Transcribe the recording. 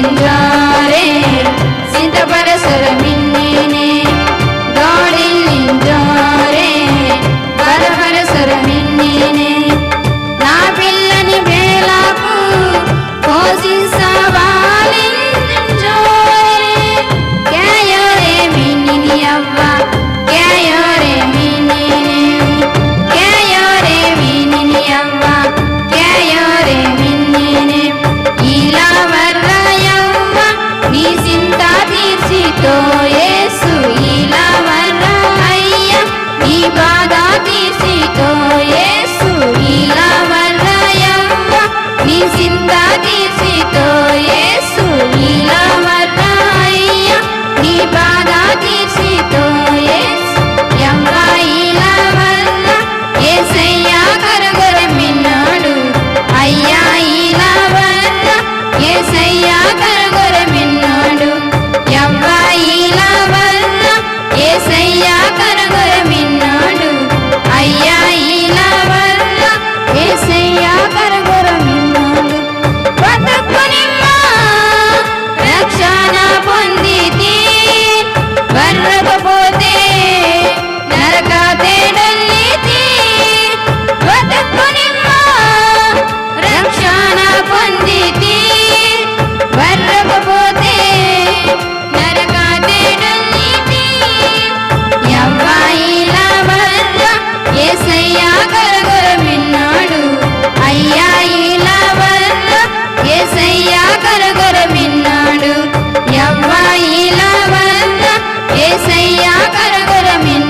నింజారే సింతపరసర మిన్నినే గాడి నింజారే బరబరసర మిన్నినే నా పిల్లని వేలకు పోషించవాలి నింజారే క్యాయోరే మిన్నిని అవ్వ క్యాయోరే మిన్నిని క్యాయోరే మిన్నిని అవ్వ క్యాయోరే మిన్నిని ఇలా వర్రయవ్వ నీ సింత తీర్చితో యేసు ఇలా వర్ర అయ్య నీ బాధ తీర్చితో యేసు ఇలా వర్రయవ్వ నీ సింత తీర్చితో యేసు ఇలా వర్ర అయ్య నీ బాధ తీర్చితో యేసు యవ్వ ఇలా వర్ర యేసయ్య కరగర మిన్నాడు అయ్యా ఇలా వర్ర యేసయ్య కరగర మిన్నాడు యవ్వ ఇలా వర్ర యేసయ్య కరగర మిన్నాడు అయ్యా ఇలా వర్ర యేసయ్య కరగర మిన్నాడు బతుకునిమ్మా రక్షణ పొందితి వర్రకపోతే నరక తేడల్లితి బతుకునిమ్మా రక్షణ పొందితి వర్రకపోతే నరక తేడల్లితి యవ్వ ఇలా వర్ర యేసయ్య కరగర మిన్నాడు అయ్యా ఇలా వర్ర యేసయ్య కరగర మిన్నాడు యవ్వ ఇలా వర్ర యేసయ్య కరగర మిన్నాడు